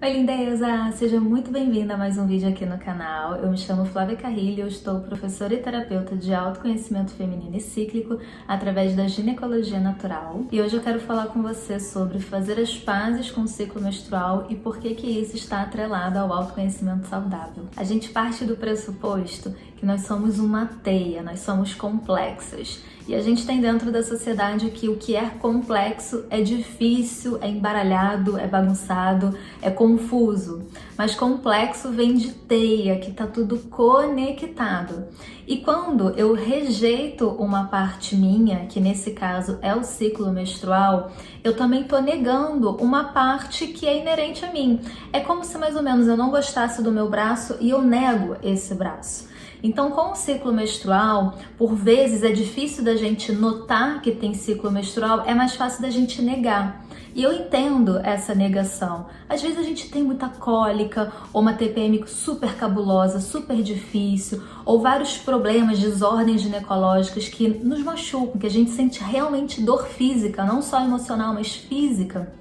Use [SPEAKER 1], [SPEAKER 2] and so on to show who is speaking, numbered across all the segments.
[SPEAKER 1] Oi, lindeza! Seja muito bem-vinda a mais um vídeo aqui no canal. Eu me chamo Flávia Carrilho, eu estou professora e terapeuta de autoconhecimento feminino e cíclico através da ginecologia natural. E hoje eu quero falar com você sobre fazer as pazes com o ciclo menstrual e por que isso está atrelado ao autoconhecimento saudável. A gente parte do pressuposto que nós somos uma teia, nós somos complexas. E a gente tem dentro da sociedade que o que é complexo é difícil, é embaralhado, é bagunçado, é confuso. Mas complexo vem de teia, que tá tudo conectado. E quando eu rejeito uma parte minha, que nesse caso é o ciclo menstrual, eu também tô negando uma parte que é inerente a mim. É como se mais ou menos eu não gostasse do meu braço e eu nego esse braço. Então, com o ciclo menstrual, por vezes é difícil da gente notar que tem ciclo menstrual, é mais fácil da gente negar. E eu entendo essa negação. Às vezes a gente tem muita cólica, ou uma TPM super cabulosa, super difícil, ou vários problemas, desordens ginecológicas que nos machucam, que a gente sente realmente dor física, não só emocional, mas física.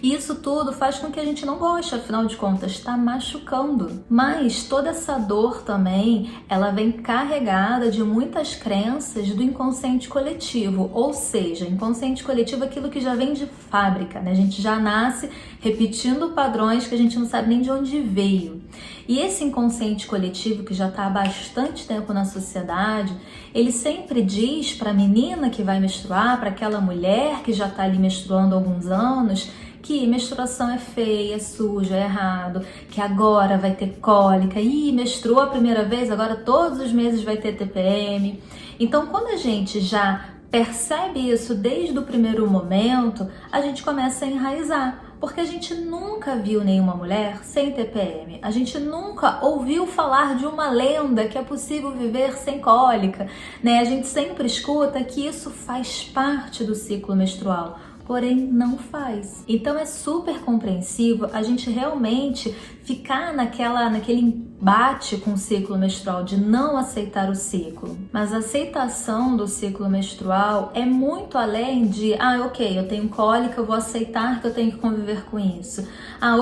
[SPEAKER 1] E isso tudo faz com que a gente não goste, afinal de contas, está machucando. Mas toda essa dor também, ela vem carregada de muitas crenças do inconsciente coletivo. Ou seja, inconsciente coletivo é aquilo que já vem de fábrica, né? A gente já nasce repetindo padrões que a gente não sabe nem de onde veio. E esse inconsciente coletivo, que já está há bastante tempo na sociedade, ele sempre diz para a menina que vai menstruar, para aquela mulher que já está ali menstruando há alguns anos, que menstruação é feia, é suja, é errado, que agora vai ter cólica, menstruou a primeira vez, agora todos os meses vai ter TPM. Então, quando a gente já percebe isso desde o primeiro momento, a gente começa a enraizar. Porque a gente nunca viu nenhuma mulher sem TPM. A gente nunca ouviu falar de uma lenda que é possível viver sem cólica, né? A gente sempre escuta que isso faz parte do ciclo menstrual, porém não faz. Então é super compreensivo a gente realmente ficar naquele embate com o ciclo menstrual de não aceitar o ciclo. Mas a aceitação do ciclo menstrual é muito além de, ok, eu tenho cólica, eu vou aceitar que eu tenho que conviver com isso.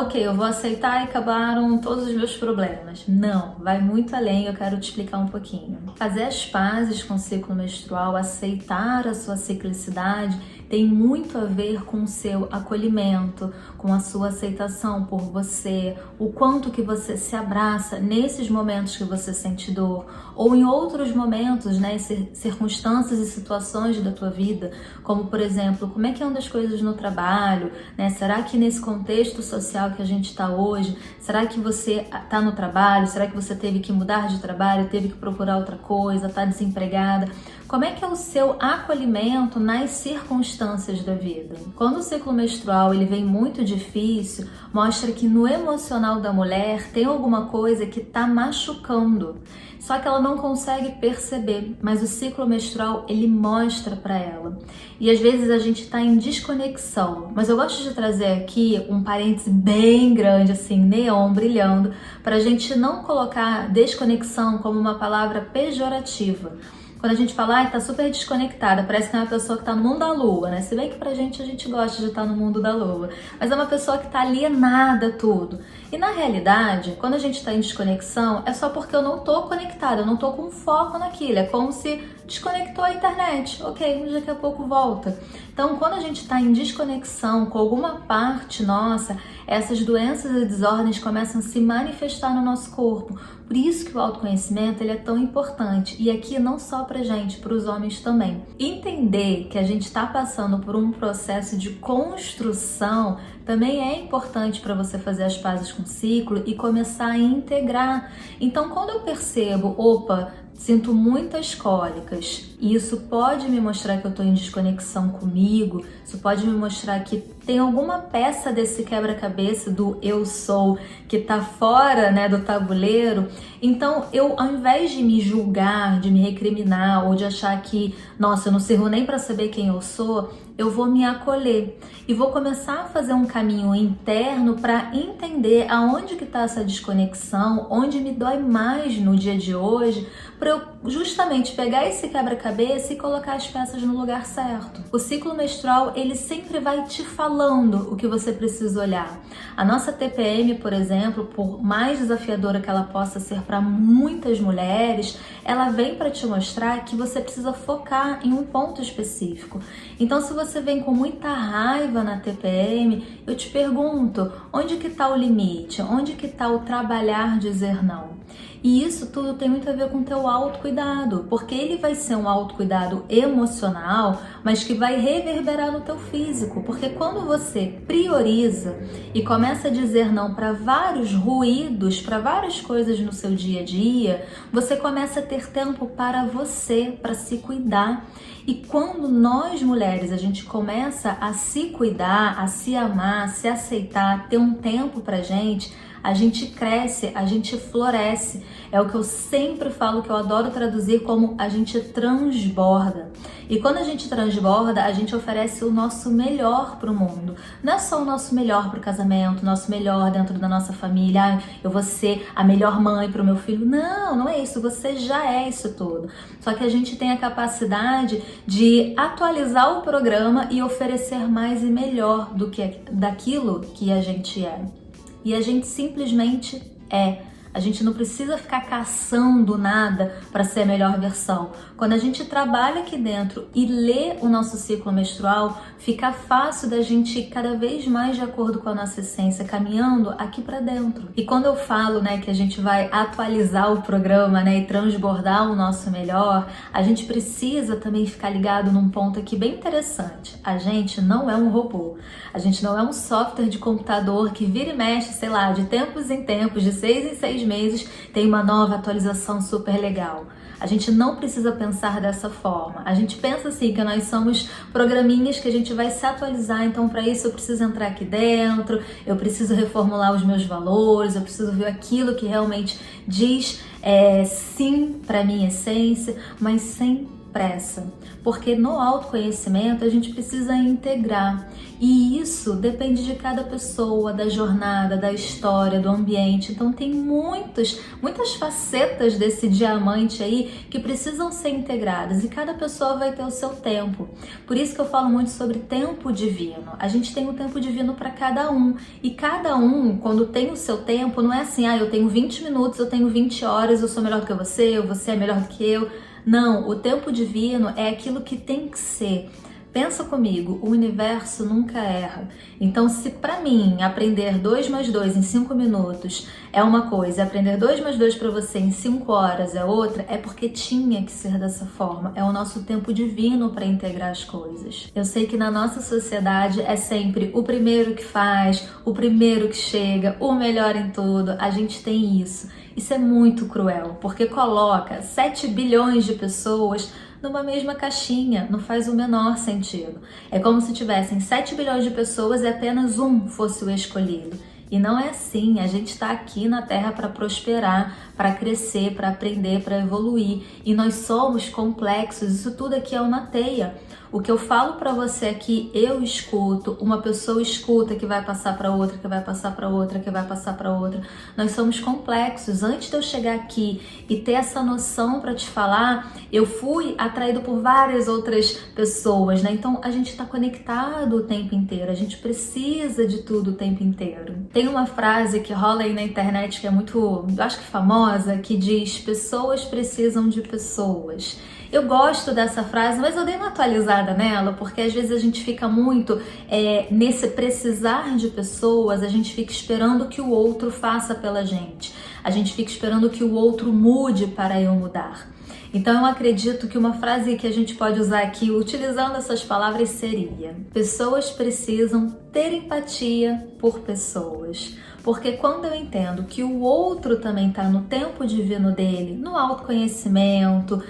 [SPEAKER 1] Ok, eu vou aceitar e acabaram todos os meus problemas. Não, vai muito além, eu quero te explicar um pouquinho. Fazer as pazes com o ciclo menstrual, aceitar a sua ciclicidade, tem muito a ver com o seu acolhimento, com a sua aceitação por você, o quanto que você se abraça nesses momentos que você sente dor, ou em outros momentos, né, circunstâncias e situações da tua vida, como por exemplo, como é que andam as coisas no trabalho, né? Será que nesse contexto social que a gente está hoje, será que você está no trabalho, será que você teve que mudar de trabalho, teve que procurar outra coisa, está desempregada? Como é que é o seu acolhimento nas circunstâncias da vida? Quando o ciclo menstrual ele vem muito difícil, mostra que no emocional da mulher tem alguma coisa que está machucando. Só que ela não consegue perceber, mas o ciclo menstrual ele mostra para ela. E às vezes a gente está em desconexão, mas eu gosto de trazer aqui um parêntese bem grande, assim, neon brilhando, para a gente não colocar desconexão como uma palavra pejorativa. Quando a gente fala, tá super desconectada, parece que é uma pessoa que tá no mundo da lua, né? Se bem que pra gente, a gente gosta de estar no mundo da lua. Mas é uma pessoa que tá alienada a tudo. E na realidade, quando a gente tá em desconexão, é só porque eu não tô conectada, eu não tô com foco naquilo. É como se desconectou a internet. Ok, mas daqui a pouco volta. Então, quando a gente tá em desconexão com alguma parte nossa, essas doenças e desordens começam a se manifestar no nosso corpo. Por isso que o autoconhecimento ele é tão importante. E aqui não só pra gente, para os homens também. Entender que a gente está passando por um processo de construção também é importante para você fazer as pazes com o ciclo e começar a integrar. Então, quando eu percebo, sinto muitas cólicas, e isso pode me mostrar que eu estou em desconexão comigo, isso pode me mostrar que tem alguma peça desse quebra-cabeça do eu sou que está fora, né, do tabuleiro. Então eu, ao invés de me julgar, de me recriminar ou de achar que, nossa, eu não sirvo nem para saber quem eu sou, eu vou me acolher e vou começar a fazer um caminho interno para entender aonde que está essa desconexão, onde me dói mais no dia de hoje, para eu justamente pegar esse quebra-cabeça e colocar as peças no lugar certo. O ciclo menstrual, ele sempre vai te falando o que você precisa olhar. A nossa TPM, por exemplo, por mais desafiadora que ela possa ser para muitas mulheres, ela vem para te mostrar que você precisa focar em um ponto específico. Então, se você vem com muita raiva na TPM, eu te pergunto, onde que está o limite? Onde que está o trabalhar dizer não? E isso tudo tem muito a ver com o teu autocuidado, porque ele vai ser um autocuidado emocional, mas que vai reverberar no teu físico, porque quando você prioriza e começa a dizer não para vários ruídos, para várias coisas no seu dia a dia, você começa a ter tempo para você, para se cuidar. E quando nós mulheres, a gente começa a se cuidar, a se amar, a se aceitar, ter um tempo pra gente, a gente cresce, a gente floresce. É o que eu sempre falo, que eu adoro traduzir como a gente transborda. E quando a gente transborda, a gente oferece o nosso melhor pro mundo. Não é só o nosso melhor pro casamento, o nosso melhor dentro da nossa família. Ah, eu vou ser a melhor mãe pro meu filho. Não, não é isso. Você já é isso tudo. Só que a gente tem a capacidade de atualizar o programa e oferecer mais e melhor do que daquilo que a gente é. E a gente simplesmente é. A gente não precisa ficar caçando nada para ser a melhor versão. Quando a gente trabalha aqui dentro e lê o nosso ciclo menstrual, fica fácil da gente ir cada vez mais de acordo com a nossa essência, caminhando aqui para dentro. E quando eu falo, que a gente vai atualizar o programa, e transbordar o nosso melhor, a gente precisa também ficar ligado num ponto aqui bem interessante. A gente não é um robô. A gente não é um software de computador que vira e mexe, sei lá, de tempos em tempos, de 6 em 6 meses, tem uma nova atualização super legal. A gente não precisa pensar dessa forma. A gente pensa assim, que nós somos programinhas que a gente vai se atualizar, então para isso eu preciso entrar aqui dentro, eu preciso reformular os meus valores, eu preciso ver aquilo que realmente diz sim para minha essência, mas sem pressa, porque no autoconhecimento a gente precisa integrar, e isso depende de cada pessoa, da jornada, da história, do ambiente. Então tem muitas facetas desse diamante aí que precisam ser integradas, e cada pessoa vai ter o seu tempo. Por isso que eu falo muito sobre tempo divino. A gente tem um tempo divino para cada um, e cada um, quando tem o seu tempo, não é assim, eu tenho 20 minutos, eu tenho 20 horas, eu sou melhor do que você é melhor do que eu. Não, o tempo divino é aquilo que tem que ser. Pensa comigo, o universo nunca erra. Então, se para mim aprender 2 mais 2 em 5 minutos é uma coisa, aprender 2 mais 2 para você em 5 horas é outra, é porque tinha que ser dessa forma. É o nosso tempo divino para integrar as coisas. Eu sei que na nossa sociedade é sempre o primeiro que faz, o primeiro que chega, o melhor em tudo. A gente tem isso. Isso é muito cruel, porque coloca 7 bilhões de pessoas numa mesma caixinha, não faz o menor sentido. É como se tivessem 7 bilhões de pessoas e apenas um fosse o escolhido. E não é assim, a gente está aqui na Terra para prosperar, para crescer, para aprender, para evoluir. E nós somos complexos, isso tudo aqui é uma teia. O que eu falo para você aqui, eu escuto, uma pessoa escuta, que vai passar para outra, que vai passar para outra, que vai passar para outra. Nós somos complexos. Antes de eu chegar aqui e ter essa noção para te falar, eu fui atraído por várias outras pessoas, Então a gente está conectado o tempo inteiro, a gente precisa de tudo o tempo inteiro. Tem uma frase que rola aí na internet que é muito, eu acho que famosa, que diz: pessoas precisam de pessoas. Eu gosto dessa frase, mas eu dei uma atualizada nela, porque às vezes a gente fica muito nesse precisar de pessoas, a gente fica esperando que o outro faça pela gente. A gente fica esperando que o outro mude para eu mudar. Então eu acredito que uma frase que a gente pode usar aqui, utilizando essas palavras, seria: pessoas precisam ter empatia por pessoas. Porque quando eu entendo que o outro também está no tempo divino dele, no autoconhecimento,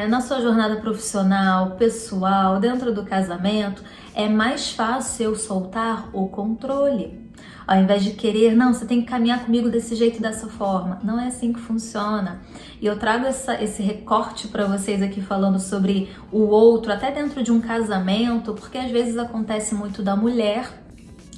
[SPEAKER 1] na sua jornada profissional, pessoal, dentro do casamento, é mais fácil eu soltar o controle. Ao invés de querer, não, você tem que caminhar comigo desse jeito, dessa forma. Não é assim que funciona. E eu trago esse recorte para vocês aqui falando sobre o outro, até dentro de um casamento, porque às vezes acontece muito da mulher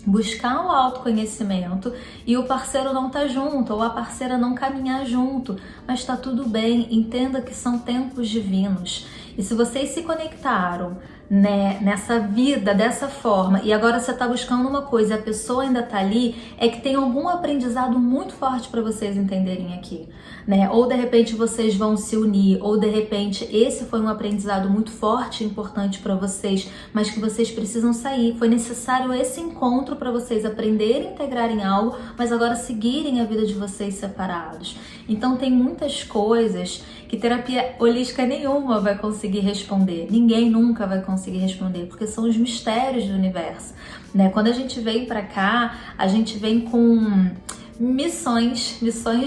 [SPEAKER 1] buscar o autoconhecimento e o parceiro não tá junto ou a parceira não caminhar junto, mas tá tudo bem, entenda que são tempos divinos. E se vocês se conectaram, né, nessa vida dessa forma e agora você tá buscando uma coisa e a pessoa ainda tá ali, é que tem algum aprendizado muito forte para vocês entenderem aqui, né? Ou de repente vocês vão se unir, ou de repente esse foi um aprendizado muito forte e importante para vocês, mas que vocês precisam sair. Foi necessário esse encontro para vocês aprenderem, integrarem algo, mas agora seguirem a vida de vocês separados. Então tem muitas coisas que terapia holística nenhuma vai conseguir responder. Ninguém nunca vai conseguir responder, porque são os mistérios do universo, né? Quando a gente vem para cá, a gente vem com missões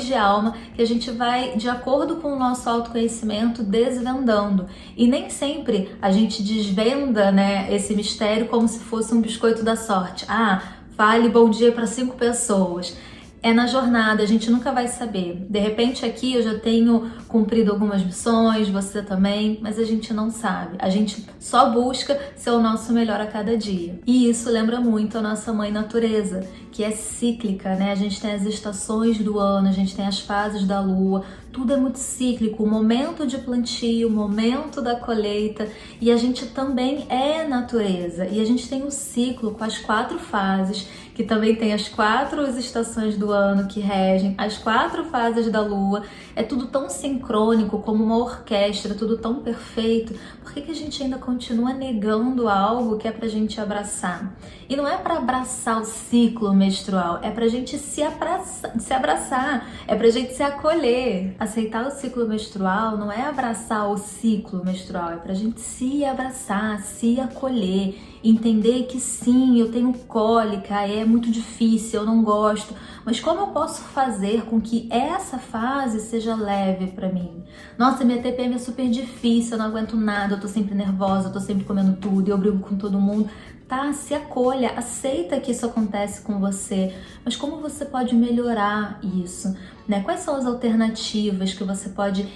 [SPEAKER 1] de alma que a gente vai, de acordo com o nosso autoconhecimento, desvendando. E nem sempre a gente desvenda, né, esse mistério como se fosse um biscoito da sorte. Ah, fale bom dia para 5 pessoas. É na jornada, a gente nunca vai saber. De repente aqui eu já tenho cumprido algumas missões, você também, mas a gente não sabe. A gente só busca ser o nosso melhor a cada dia. E isso lembra muito a nossa mãe natureza, que é cíclica, né? A gente tem as estações do ano, a gente tem as fases da lua, tudo é muito cíclico, o momento de plantio, o momento da colheita, e a gente também é natureza. E a gente tem um ciclo com as 4 fases, que também tem as 4 estações do ano que regem, as 4 fases da lua. É tudo tão sincrônico, como uma orquestra, tudo tão perfeito. Por que a gente ainda continua negando algo que é pra gente abraçar? E não é para abraçar o ciclo menstrual, é pra gente se abraçar, é pra gente se acolher. Aceitar o ciclo menstrual não é abraçar o ciclo menstrual, é pra gente se abraçar, se acolher, entender que sim, eu tenho cólica, é muito difícil, eu não gosto, mas como eu posso fazer com que essa fase seja leve pra mim? Nossa, minha TPM é super difícil, eu não aguento nada, eu tô sempre nervosa, eu tô sempre comendo tudo, eu brigo com todo mundo. Tá, se acolha, aceita que isso acontece com você, mas como você pode melhorar isso, né? Quais são as alternativas que você pode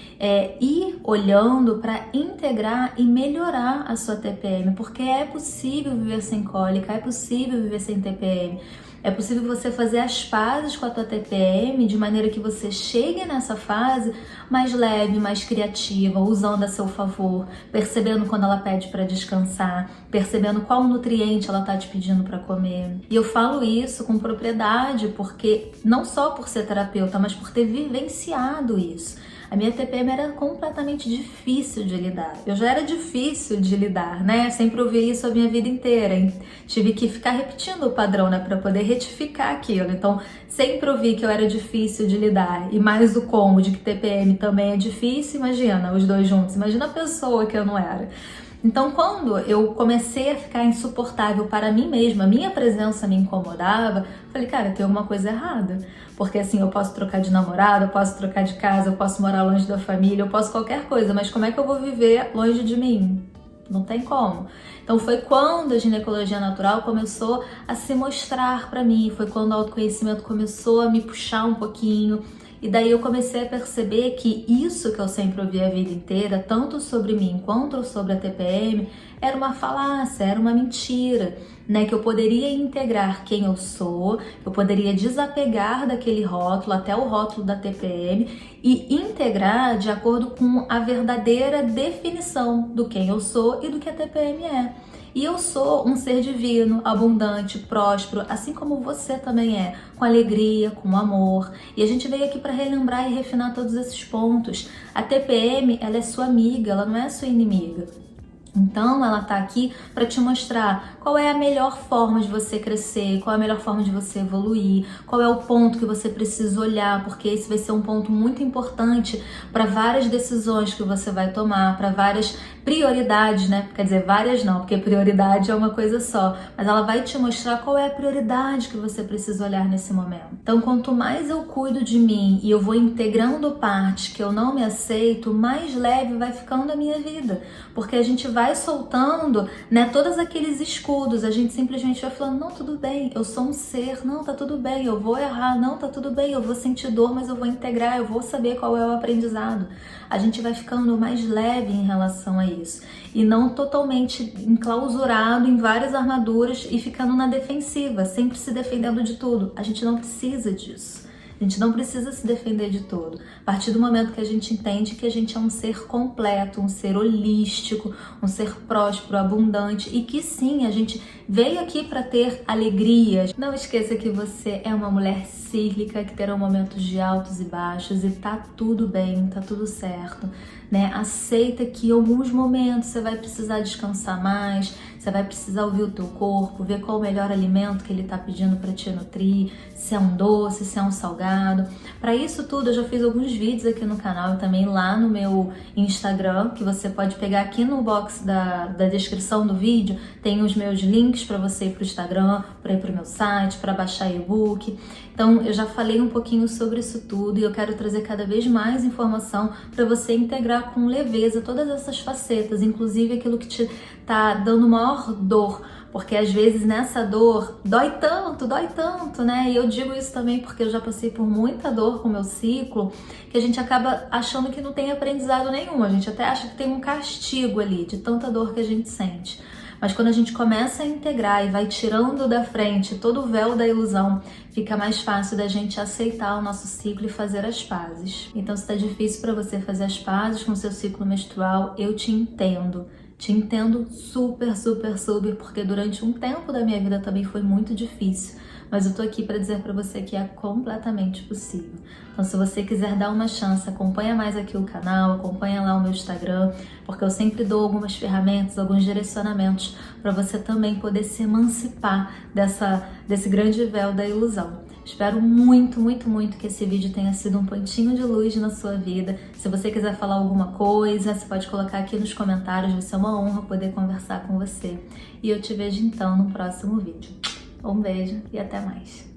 [SPEAKER 1] ir olhando para integrar e melhorar a sua TPM? Porque é possível viver sem cólica, é possível viver sem TPM. É possível você fazer as pazes com a tua TPM de maneira que você chegue nessa fase mais leve, mais criativa, usando a seu favor, percebendo quando ela pede para descansar, percebendo qual nutriente ela tá te pedindo para comer. E eu falo isso com propriedade, porque não só por ser terapeuta, mas por ter vivenciado isso. A minha TPM era completamente difícil de lidar. Eu já era difícil de lidar, né? Sempre ouvi isso a minha vida inteira. Tive que ficar repetindo o padrão, né? Para poder retificar aquilo. Então, sempre ouvi que eu era difícil de lidar. E mais o combo de que TPM também é difícil, imagina os dois juntos. Imagina a pessoa que eu não era. Então, quando eu comecei a ficar insuportável para mim mesma, a minha presença me incomodava, falei, cara, tem alguma coisa errada. Porque assim, eu posso trocar de namorado, eu posso trocar de casa, eu posso morar longe da família, eu posso qualquer coisa, mas como é que eu vou viver longe de mim? Não tem como. Então foi quando a ginecologia natural começou a se mostrar para mim, foi quando o autoconhecimento começou a me puxar um pouquinho. E daí eu comecei a perceber que isso que eu sempre ouvi a vida inteira, tanto sobre mim quanto sobre a TPM, era uma falácia, era uma mentira, né? Que eu poderia integrar quem eu sou, eu poderia desapegar daquele rótulo, até o rótulo da TPM, e integrar de acordo com a verdadeira definição do quem eu sou e do que a TPM é. E eu sou um ser divino, abundante, próspero, assim como você também é, com alegria, com amor. E a gente veio aqui para relembrar e refinar todos esses pontos. A TPM, ela é sua amiga, ela não é sua inimiga. Então, ela tá aqui para te mostrar qual é a melhor forma de você crescer, qual é a melhor forma de você evoluir, qual é o ponto que você precisa olhar, porque esse vai ser um ponto muito importante para várias decisões que você vai tomar, para várias prioridades, né? Quer dizer, várias não, porque prioridade é uma coisa só, mas ela vai te mostrar qual é a prioridade que você precisa olhar nesse momento. Então, quanto mais eu cuido de mim e eu vou integrando partes que eu não me aceito, mais leve vai ficando a minha vida, porque a gente vai vai soltando, né, todos aqueles escudos, a gente simplesmente vai falando, não, tudo bem, eu sou um ser, não, tá tudo bem, eu vou errar, não, tá tudo bem, eu vou sentir dor, mas eu vou integrar, eu vou saber qual é o aprendizado. A gente vai ficando mais leve em relação a isso e não totalmente enclausurado em várias armaduras e ficando na defensiva, sempre se defendendo de tudo. A gente não precisa disso. A gente não precisa se defender de tudo. A partir do momento que a gente entende que a gente é um ser completo, um ser holístico, um ser próspero, abundante e que sim, a gente veio aqui para ter alegrias. Não esqueça que você é uma mulher cíclica, que terá momentos de altos e baixos e tá tudo bem, tá tudo certo, né? Aceita que em alguns momentos você vai precisar descansar mais, você vai precisar ouvir o teu corpo, ver qual o melhor alimento que ele tá pedindo para te nutrir, se é um doce, se é um salgado. Para isso tudo, eu já fiz alguns vídeos aqui no canal e também lá no meu Instagram, que você pode pegar aqui no box da descrição do vídeo, tem os meus links para você ir pro Instagram, para ir pro meu site, para baixar e-book. Então, eu já falei um pouquinho sobre isso tudo e eu quero trazer cada vez mais informação para você integrar com leveza todas essas facetas, inclusive aquilo que te tá dando maior dor, porque às vezes nessa dor dói tanto, né? E eu digo isso também porque eu já passei por muita dor com o meu ciclo, que a gente acaba achando que não tem aprendizado nenhum, a gente até acha que tem um castigo ali, de tanta dor que a gente sente. Mas quando a gente começa a integrar e vai tirando da frente todo o véu da ilusão, fica mais fácil da gente aceitar o nosso ciclo e fazer as pazes. Então, se tá difícil para você fazer as pazes com o seu ciclo menstrual, eu te entendo. Te entendo super, porque durante um tempo da minha vida também foi muito difícil. Mas eu tô aqui para dizer para você que é completamente possível. Então, se você quiser dar uma chance, acompanha mais aqui o canal, acompanha lá o meu Instagram, porque eu sempre dou algumas ferramentas, alguns direcionamentos para você também poder se emancipar desse grande véu da ilusão. Espero muito que esse vídeo tenha sido um pontinho de luz na sua vida. Se você quiser falar alguma coisa, você pode colocar aqui nos comentários, vai ser uma honra poder conversar com você. E eu te vejo então no próximo vídeo. Um beijo e até mais!